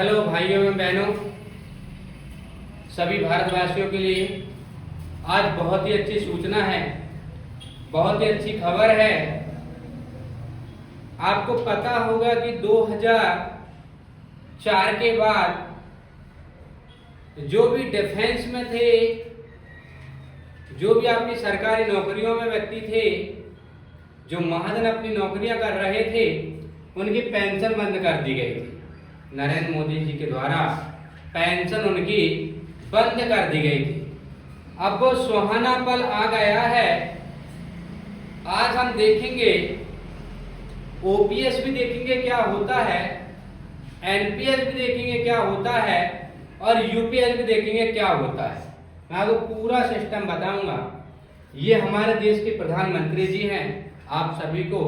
Hello भाइयों एवं बहनों, सभी भारतवासियों के लिए आज बहुत ही अच्छी सूचना है, बहुत ही अच्छी खबर है। आपको पता होगा कि 2004 के बाद जो भी डिफेंस में थे, जो भी आपकी सरकारी नौकरियों में व्यक्ति थे, जो महाजन अपनी नौकरियां कर रहे थे, उनकी पेंशन बंद कर दी गई थी। नरेंद्र मोदी जी के द्वारा पेंशन उनकी बंद कर दी गई थी। अब वो सुहाना पल आ गया है। आज हम देखेंगे, ओपीएस भी देखेंगे क्या होता है, एनपीएस भी देखेंगे क्या होता है और यूपीएस भी देखेंगे क्या होता है। मैं आपको पूरा सिस्टम बताऊंगा। ये हमारे देश के प्रधानमंत्री जी हैं, आप सभी को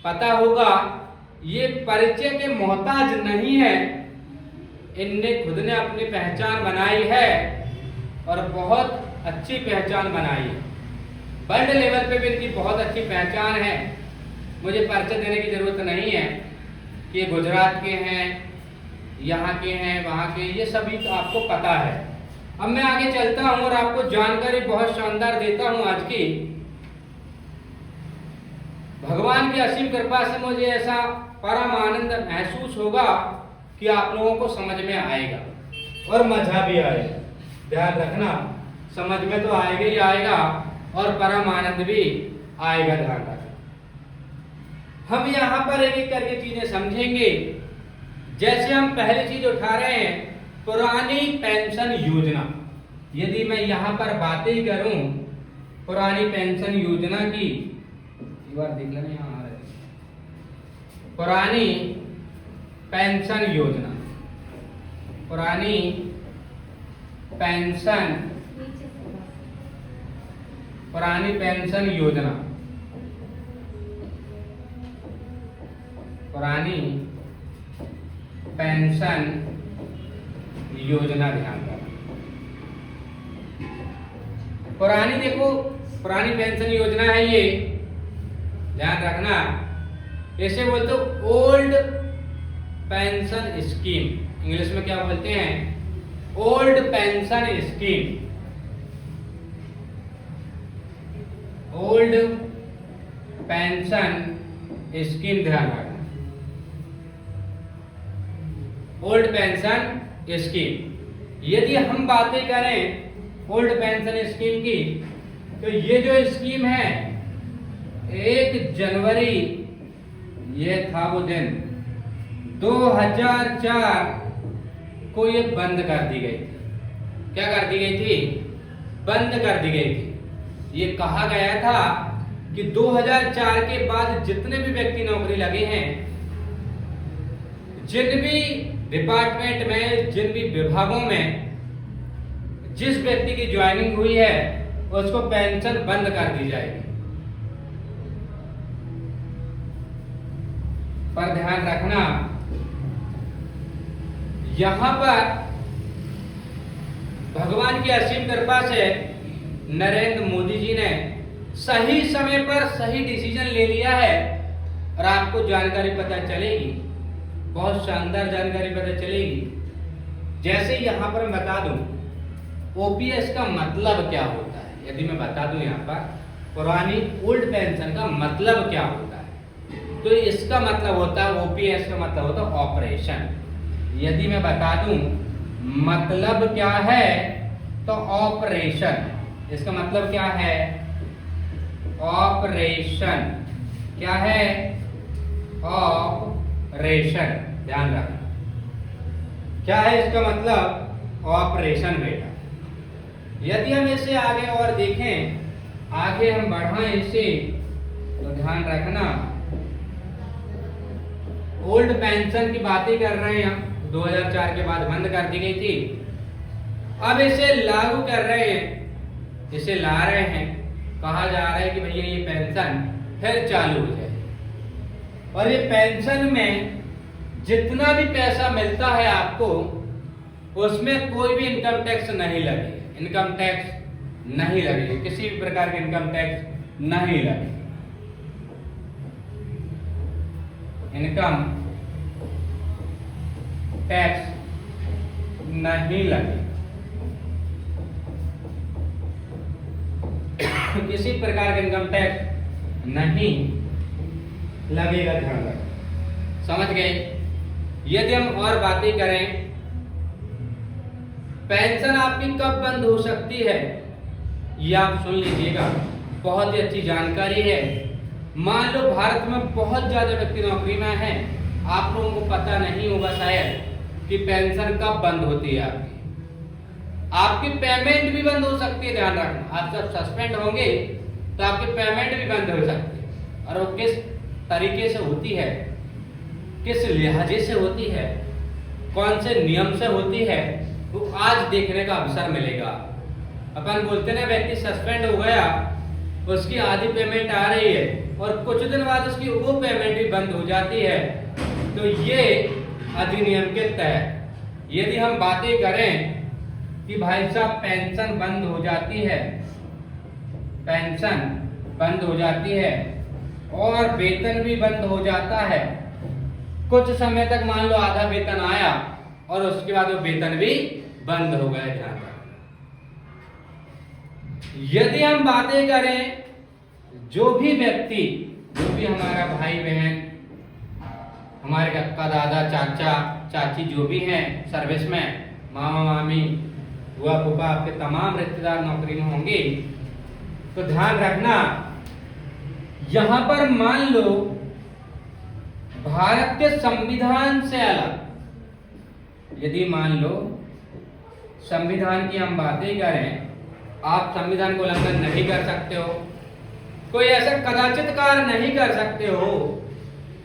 पता होगा। ये परिचय के मोहताज नहीं है, इनने खुद ने अपनी पहचान बनाई है और बहुत अच्छी पहचान बनाई है। वर्ल्ड लेवल पे भी इनकी बहुत अच्छी पहचान है। मुझे परिचय देने की जरूरत नहीं है कि ये गुजरात के हैं, यहाँ के हैं, वहाँ के, ये सभी तो आपको पता है। अब मैं आगे चलता हूँ और आपको जानकारी बहुत शानदार देता हूँ आज की। भगवान की असीम कृपा से मुझे ऐसा परम आनंद महसूस होगा कि आप लोगों को समझ में आएगा और मजा भी आएगा। ध्यान रखना, समझ में तो आएगा ही आएगा और परम आनंद भी आएगा। ध्यान रखना, हम यहाँ पर एक एक करके चीजें समझेंगे। जैसे हम पहली चीज उठा रहे हैं, पुरानी पेंशन योजना। यदि मैं यहाँ पर बातें करूं पुरानी पेंशन योजना की, एक बार देख लेना यहाँ आ रहा है, पुरानी पेंशन योजना, पुरानी पेंशन, पुरानी पेंशन योजना, पुरानी पेंशन योजना। ध्यान रखना, पुरानी, देखो पुरानी पेंशन योजना है ये, ध्यान रखना। इसे बोलते हो ओल्ड पेंशन स्कीम, इंग्लिश में क्या बोलते हैं, old pension scheme, old pension scheme. ध्यान रखना, ओल्ड पेंशन स्कीम। यदि हम बातें करें ओल्ड पेंशन स्कीम की, तो ये जो स्कीम है 1 जनवरी, ये था वो दिन 2004 को ये बंद कर दी गई थी। क्या कर दी गई थी? बंद कर दी गई थी। ये कहा गया था कि 2004 के बाद जितने भी व्यक्ति नौकरी लगे हैं, जिन भी डिपार्टमेंट में, जिन भी विभागों में जिस व्यक्ति की ज्वाइनिंग हुई है, उसको पेंशन बंद कर दी जाएगी। पर ध्यान रखना, यहां पर भगवान की असीम कृपा से नरेंद्र मोदी जी ने सही समय पर सही डिसीजन ले लिया है और आपको जानकारी पता चलेगी, बहुत शानदार जानकारी पता चलेगी। जैसे यहां पर मैं बता दूं ओपीएस का मतलब क्या होता है। यदि मैं बता दूं यहाँ पर पुरानी ओल्ड पेंशन का मतलब क्या होता है, तो इसका मतलब होता है, ओपीएस का मतलब होता है ऑपरेशन। यदि मैं बता दूं मतलब क्या है, तो ऑपरेशन, इसका मतलब क्या है, ऑपरेशन। क्या है? ऑपरेशन। ध्यान रखना, क्या है इसका मतलब? ऑपरेशन बेटा। यदि हम इसे आगे और देखें, आगे हम बढ़ाएं इसे, तो ध्यान रखना, ओल्ड पेंशन की बातें कर रहे हैं, 2004 के बाद बंद कर दी गई थी। अब इसे लागू कर रहे हैं, इसे ला रहे हैं। कहा जा रहा है कि भैया ये पेंशन फिर चालू हो जाए और ये पेंशन में जितना भी पैसा मिलता है आपको, उसमें कोई भी इनकम टैक्स नहीं लगेगा। इनकम टैक्स नहीं लगेगा, किसी भी प्रकार के इनकम टैक्स नहीं लगेगा। इनकम टैक्स नहीं लगेगा। किसी प्रकार का इनकम टैक्स नहीं लगेगा, ध्यान रखें। समझ गए? यदि हम और बातें करें, पेंशन आपकी कब बंद हो सकती है, ये आप सुन लीजिएगा, बहुत ही अच्छी जानकारी है। मान लो भारत में बहुत ज्यादा व्यक्ति नौकरी में हैं, आप लोगों को पता नहीं होगा शायद कि पेंशन कब बंद होती है आपकी। आपकी पेमेंट भी बंद हो सकती है, ध्यान रखना। आप जब सस्पेंड होंगे तो आपकी पेमेंट भी बंद हो सकती है, और वो किस तरीके से होती है, किस लिहाजे से होती है, कौन से नियम से होती है, वो आज देखने का अवसर मिलेगा। अपन बोलते ना व्यक्ति सस्पेंड हो गया, उसकी आधी पेमेंट आ रही है और कुछ दिन बाद उसकी वो पेमेंट भी बंद हो जाती है। तो ये अधिनियम के तहत यदि हम बातें करें कि भाई साहब पेंशन बंद हो जाती है, पेंशन बंद हो जाती है और वेतन भी बंद हो जाता है, कुछ समय तक मान लो आधा वेतन आया और उसके बाद वो वेतन भी बंद हो गया, ध्यान रखना। यदि हम बातें करें, जो भी व्यक्ति, जो भी हमारा भाई बहन, हमारे कक्का दादा चाचा चाची जो भी हैं सर्विस में, मामा मामी बुआ फूफा, आपके तमाम रिश्तेदार नौकरी में होंगे, तो ध्यान रखना यहां पर मान लो भारत के संविधान से अलग, यदि मान लो संविधान की हम बातें करें, आप संविधान को उल्लंघन नहीं कर सकते हो, कोई ऐसा कदाचित कार्य नहीं कर सकते हो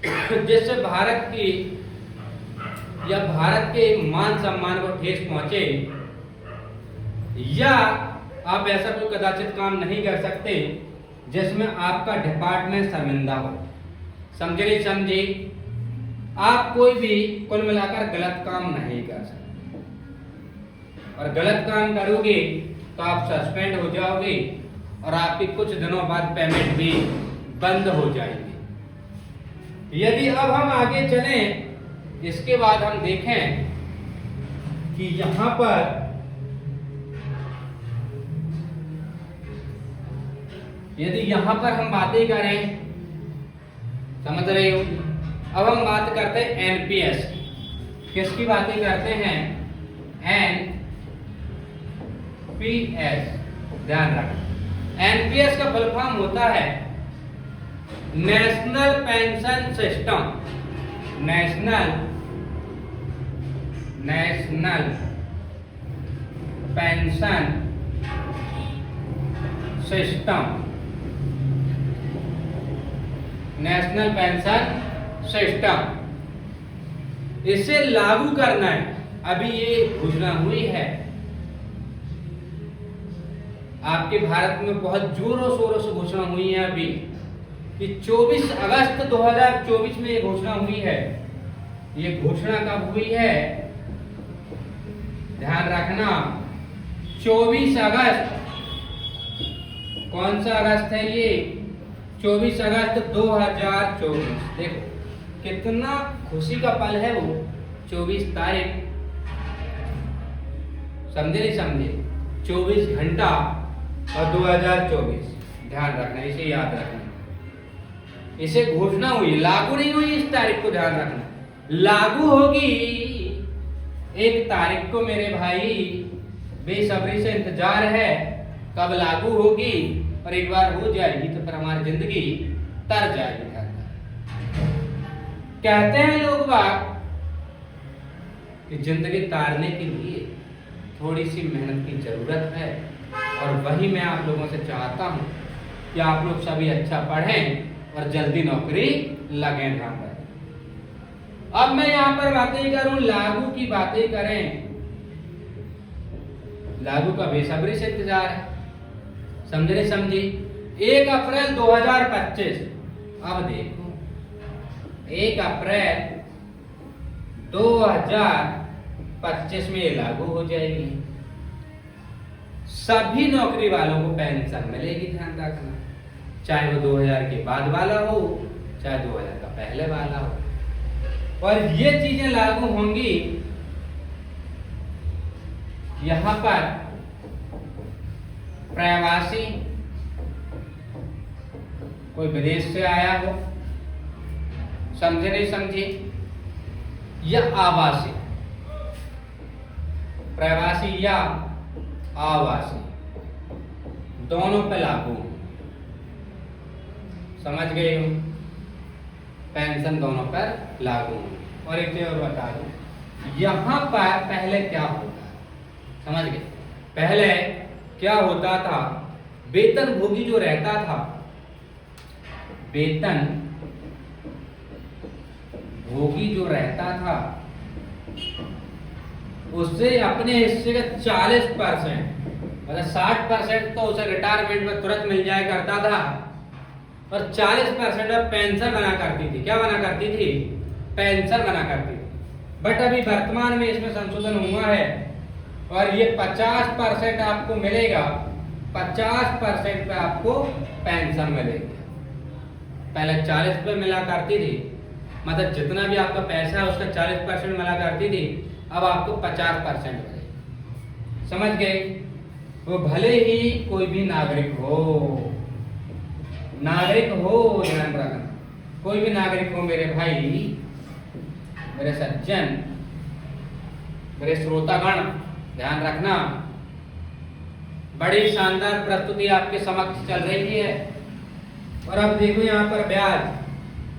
जिससे भारत की या भारत के मान सम्मान को ठेस पहुंचे, या आप ऐसा कोई कदाचित काम नहीं कर सकते जिसमें आपका डिपार्टमेंट शर्मिंदा हो। समझे नहीं समझे? आप कोई भी कुल मिलाकर गलत काम नहीं कर सकते, और गलत काम करोगे तो आप सस्पेंड हो जाओगे और आपकी कुछ दिनों बाद पेमेंट भी बंद हो जाएगी। यदि अब हम आगे चलें, इसके बाद हम देखें कि यहां पर यदि यहां पर हम बातें करें, समझ रहे हो? अब हम बात करते हैं एनपीएस की। किसकी बातें करते हैं? एनपीएस, ध्यान रखना। एनपीएस का फुल फॉर्म होता है national pension system, national pension system, national pension system. इसे लागू करना है, अभी ये घोषणा हुई है। आपके भारत में बहुत जोरों शोरों से घोषणा हुई है अभी कि 24 अगस्त 2024 में ये घोषणा हुई है। ये घोषणा कब हुई है? ध्यान रखना, 24 अगस्त। कौन सा अगस्त है ये? 24 अगस्त 2024। देखो कितना खुशी का पल है वो, 24 तारीख। समझे नहीं समझे? 24 घंटा और 2024, ध्यान रखना, इसे याद रखना। इसे घोषणा हुई, लागू नहीं हुई इस तारीख को, ध्यान रखना। लागू होगी 1 तारीख को मेरे भाई, बेसब्री से इंतजार है कब लागू होगी, और एक बार हो जाएगी तो फिर हमारी जिंदगी तर जाएगी। कहते हैं लोग बात कि जिंदगी तारने के लिए थोड़ी सी मेहनत की जरूरत है, और वही मैं आप लोगों से चाहता हूं कि आप लोग सभी अच्छा पढ़ें और जल्दी नौकरी लगें। ध्यान रखें। अब मैं यहां पर बातें करूं, लागू की बातें करें। लागू का बेसब्री से इंतजार है, समझे नहीं समझी? 1 अप्रैल 2025। अब देखो 1 अप्रैल 2025 में ये लागू हो जाएगी। सभी नौकरी वालों को पेंशन मिलेगी, ध्यान रखना, चाहे वो 2000 के बाद वाला हो, चाहे 2000 का पहले वाला हो। और ये चीजें लागू होंगी यहाँ पर प्रवासी, कोई विदेश से आया हो, समझे नहीं समझे, या आवासी, प्रवासी या आवासी, दोनों पे लागू, समझ गए हो, पेंशन दोनों पर लागू। और एक चीज और बता दूं, यहां पर पहले क्या होता है, समझ गए, पहले क्या होता था, वेतन भोगी जो रहता था, वेतन भोगी जो रहता था, उससे अपने हिस्से का 40%, मतलब 60% तो उसे रिटायरमेंट में तुरंत मिल जाया करता था, और 40% अब पेंशन बना करती थी। क्या बना करती थी? पेंशन बना करती थी। बट अभी वर्तमान में इसमें संशोधन हुआ है और ये 50% आपको मिलेगा, 50% पे आपको पेंशन मिलेगी। पहले 40 पे मिला करती थी, मतलब जितना भी आपका पैसा है उसका 40% मिला करती थी, अब आपको 50% मिलेगी। समझ गए? वो भले ही कोई भी नागरिक हो, नागरिक हो, ध्यान रखना, कोई भी नागरिक हो मेरे भाई, मेरे सज्जन, मेरे श्रोतागण, ध्यान रखना। बड़ी शानदार प्रस्तुति आपके समक्ष चल रही है। और अब देखो यहाँ पर ब्याज,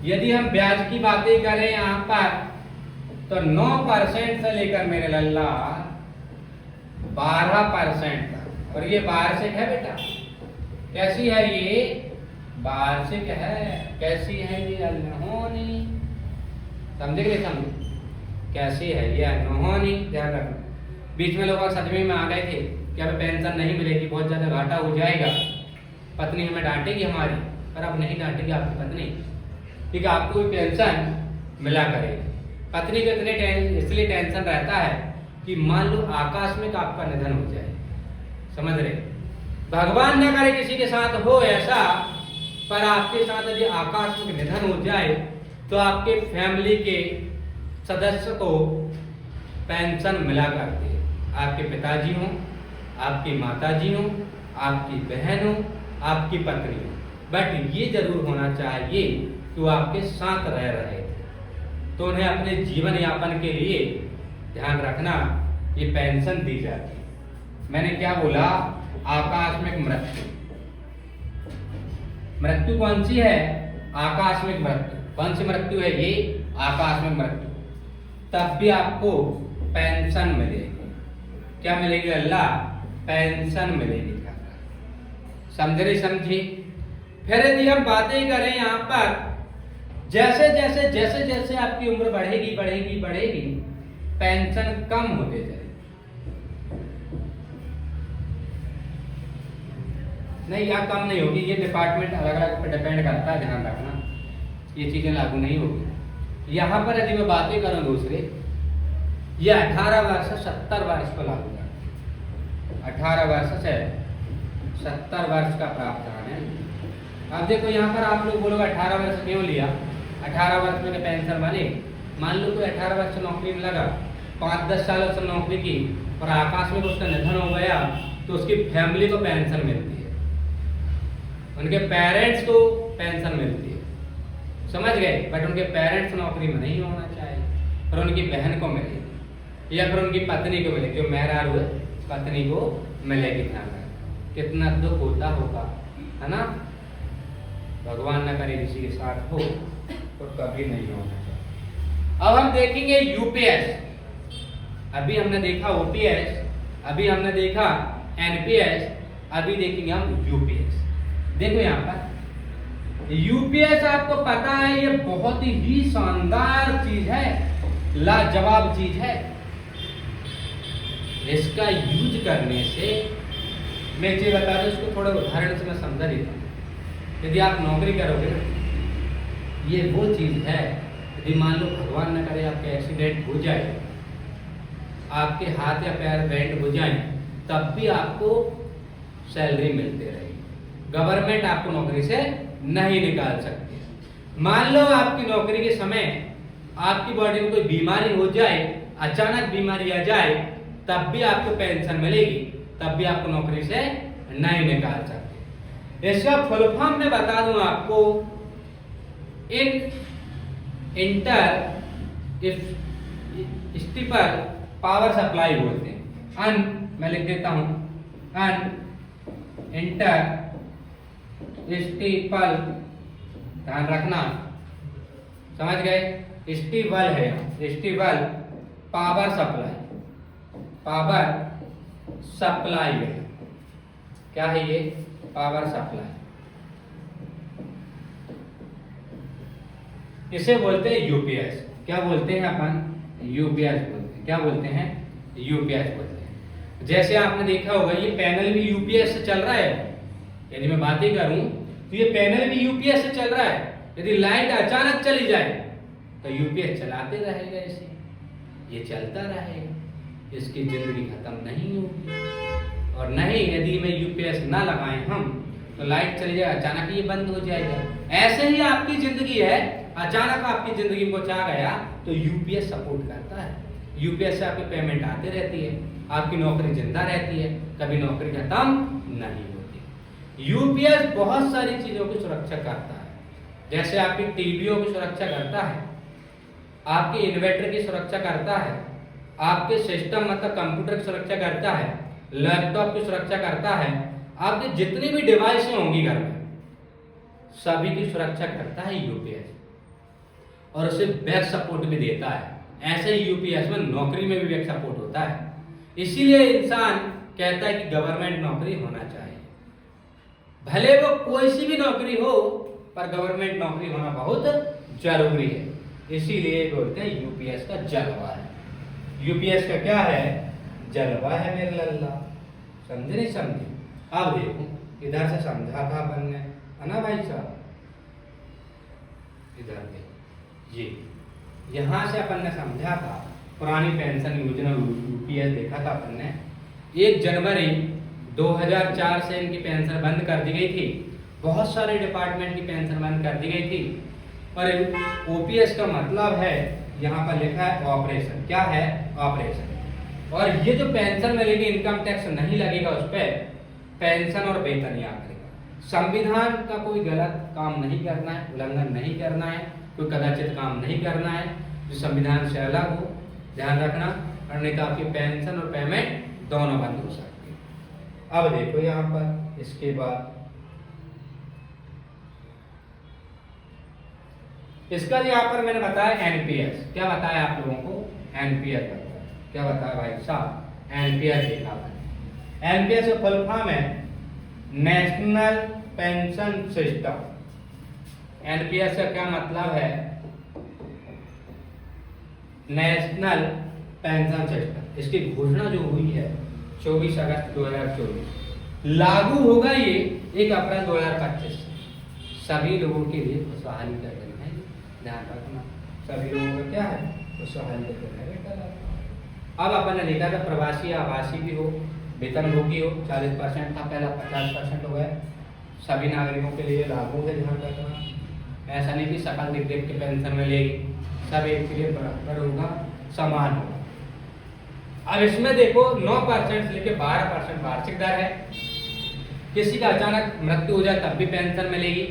यदि हम ब्याज की बातें करें यहाँ पर तो 9% से लेकर मेरे लल्ला 12% तक, और ये वार्षिक है बेटा। कैसी है ये? वार्षिक है। कैसी है ये? अनहोनी, समझे कि समझे? कैसी है ये? अनहोनी। ध्यान रखना, बीच में लोग सदमे में आ गए थे कि हमें पेंशन नहीं मिलेगी, बहुत ज्यादा घाटा हो जाएगा, पत्नी हमें डांटेगी हमारी, पर अब नहीं डांटेगी आपकी पत्नी, ठीक है, आपको भी पेंशन मिला करेगी। पत्नी को इतने इसलिए टेंशन रहता है कि मान लो आकस्मिक आपका निधन हो जाए, समझ रहे, भगवान न करे किसी के साथ हो ऐसा, पर आपके साथ यदि आकस्मिक निधन हो जाए तो आपके फैमिली के सदस्य को पेंशन मिला करती है। आपके पिताजी हो, आपकी माताजी हो, आपकी बहन हो, आपकी पत्नी हो, बट ये जरूर होना चाहिए कि वो आपके साथ रह रहे थे, तो उन्हें अपने जीवन यापन के लिए, ध्यान रखना, ये पेंशन दी जाती है। मैंने क्या बोला? आकस्मिक मृत्यु। मृत्यु कौन सी है? आकस्मिक मृत्यु। कौन सी मृत्यु है ये? आकस्मिक मृत्यु। तब भी आपको पेंशन मिलेगी। क्या मिलेगी अल्लाह? पेंशन मिलेगी। समझ रही? समझी? फिर यदि हम बातें करें यहाँ पर, जैसे जैसे जैसे जैसे आपकी उम्र बढ़ेगी बढ़ेगी बढ़ेगी, पेंशन कम होते जाए। नहीं, यहाँ कम नहीं होगी, ये डिपार्टमेंट अलग अलग पर डिपेंड करता है, ध्यान रखना, ये चीजें लागू नहीं होगी। यहाँ पर यदि मैं बातें करूँ दूसरे, ये 18 वर्ष से 70 वर्ष को लागू है। 18 वर्ष से 70 वर्ष का प्रावधान है। अब देखो यहाँ पर आप लोग बोलोगे 18 वर्ष क्यों लिया? 18 वर्ष में पेंशन बने। मान लो कोई 18 वर्ष नौकरी में लगा, 5-10 सालों से नौकरी की और आकाश में उसका निधन हो गया, तो उसकी फैमिली को पेंशन मिलती है, उनके पेरेंट्स को पेंशन मिलती है, समझ गए? बट उनके पेरेंट्स नौकरी में नहीं होना चाहिए, और उनकी बहन को मिलेगी या फिर उनकी पत्नी को मिलेगी, जो मेहरारू हुए पत्नी को मिलेगी। ध्यान रखें, कितना दुख होता होगा, है ना? भगवान न करे किसी के साथ हो, तो कभी नहीं होना चाहिए। अब हम देखेंगे यूपीएस। अभी हमने देखा ओपीएस, अभी हमने देखा एनपीएस, अभी देखेंगे हम यूपीएस। देखो यहाँ पर यूपीएस, आपको पता है ये बहुत ही शानदार चीज है, लाजवाब चीज है। इसका यूज करने से, मैं ये बता दूं, इसको थोड़ा उदाहरण से मैं समझा देता हूँ। यदि आप नौकरी करोगे ना, ये वो चीज है, यदि मान लो भगवान न करे आपके एक्सीडेंट हो जाए, आपके हाथ या पैर बैंड हो जाए, तब भी आपको सैलरी मिलती रहेगी। गवर्नमेंट आपको नौकरी से नहीं निकाल सकती। मान लो आपकी नौकरी के समय आपकी बॉडी में कोई बीमारी हो जाए, अचानक बीमारी आ जाए, तब भी आपको पेंशन मिलेगी, तब भी आपको नौकरी से नहीं निकाल सकते। इसका फुल फॉर्म मैं बता दूं आपको, इंटर स्टीपल पावर सप्लाई बोलते हैं। मैं लिख देता हूं, इंटर स्टीपल, ध्यान रखना, समझ गए, स्टीबल है, स्टीबल पावर सप्लाई है। क्या है ये? Power supply. इसे बोलते हैं यूपीएस। क्या बोलते हैं अपन? यूपीएस बोलते हैं। क्या बोलते हैं? यूपीएस बोलते हैं। जैसे आपने देखा होगा ये पैनल भी यूपीएस से चल रहा है। यदि मैं बातें करूं तो ये पैनल भी यूपीएस से चल रहा है। यदि लाइट अचानक चली जाए तो यूपीएस चलाते रहेगा, इसे ये चलता रहेगा, इसकी जिंदगी खत्म नहीं होगी। और नहीं, यदि मैं यूपीएस ना लगाएं हम तो लाइट चली जाए, अचानक ये बंद हो जाएगा। ऐसे ही आपकी जिंदगी है, अचानक आपकी जिंदगी में कुछ आ गया तो यूपीएस सपोर्ट करता है। यूपीएस से आपकी पेमेंट आती रहती है, आपकी नौकरी जिंदा रहती है, कभी नौकरी खत्म नहीं होती। यूपीएस बहुत सारी चीजों की सुरक्षा करता है, जैसे आपकी टीवीओं की सुरक्षा करता है, आपके इन्वर्टर की सुरक्षा करता है, आपके सिस्टम मतलब कंप्यूटर की सुरक्षा करता है, लैपटॉप की सुरक्षा करता है, आपकी जितनी भी डिवाइस होंगी घर में सभी की सुरक्षा करता है यूपीएस, और उसे बैक सपोर्ट भी देता है। ऐसे ही यूपीएस में नौकरी में भी बैक सपोर्ट होता है। इसीलिए इंसान कहता है कि गवर्नमेंट नौकरी होना चाहिए, भले वो कोई सी भी नौकरी हो, पर गवर्नमेंट नौकरी होना बहुत जरूरी है। इसीलिए बोलते हैं यूपीएस का जलवा है। यूपीएस का क्या है? जलवा है मेरे लल्ला। समझे नहीं समझे? अब देखो, इधर से समझा था अपन ने, है ना भाई साहब? इधर देखो, ये यहां से अपन ने समझा था, पुरानी पेंशन योजना यूपीएस देखा था अपन ने। 1 जनवरी 2004 से इनकी पेंशन बंद कर दी गई थी। बहुत सारे डिपार्टमेंट की पेंशन बंद कर दी गई थी। पर ओपीएस का मतलब है, यहाँ पर लिखा है ऑपरेशन। क्या है? ऑपरेशन। और ये जो पेंशन मिलेगी, इनकम टैक्स नहीं लगेगा उस पर, पेंशन और वेतन याद करेगा। संविधान का कोई गलत काम नहीं करना है, उल्लंघन नहीं करना है, कोई कदाचित काम नहीं करना है जो संविधान से अलग हो, ध्यान रखना। और नहीं तो आपकी पेंशन और पेमेंट दोनों बंद हो सकती है। अब देखो यहाँ पर, इसके बाद इसका यहाँ पर मैंने बताया एनपीएस। क्या बताया आप लोगों को? एनपीएस बताया। क्या बताया भाई साहब? एनपीएस देखा है। एनपीएस का फुल फॉर्म है नेशनल पेंशन सिस्टम। एनपीएस का क्या मतलब है? National pension system. इसकी घोषणा जो हुई है 24 अगस्त 2024, लागू होगा ये 1 अप्रैल 2025 सभी लोगों के लिए खुशहाली का दिन है। ध्यान रखना, सभी लोगों का क्या है? खुशहाली का दिन है बेटा। अब अपन ने देखा था प्रवासी आवासी भी हो, वेतनभोगी हो, 40% था पहला, 50% हो गया। सभी नागरिकों के लिए लागू है, ध्यान रखना। ऐसा नहीं कि सकल देख देख के पेंशन मिलेगी, सब एक के लिए बराबर होगा, समान होगा। अब इसमें देखो 9% से लेकर 12% वार्षिक दर है। किसी का अचानक मृत्यु हो जाए तब भी पेंशन मिलेगी।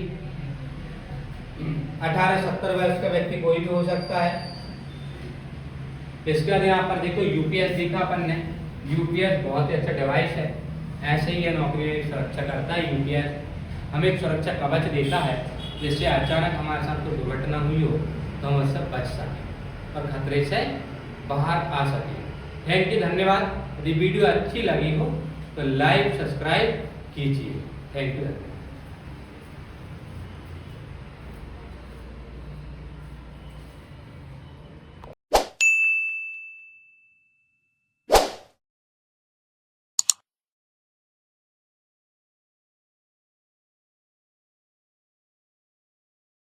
18-70 वर्ष का व्यक्ति कोई भी हो सकता है। इसके बाद यहाँ पर देखो यूपीएस देखा अपन ने। यूपीएस बहुत ही अच्छा डिवाइस है। ऐसे ही यह नौकरी सुरक्षा करता है। यूपीएस हमें एक सुरक्षा कवच देता है, जिससे अचानक हमारे साथ कोई दुर्घटना हुई हो तो हम उससे बच सकें और खतरे से बाहर आ सकें। थैंक यू, धन्यवाद। यदि वीडियो अच्छी लगी हो तो लाइक सब्सक्राइब कीजिए। Thank you.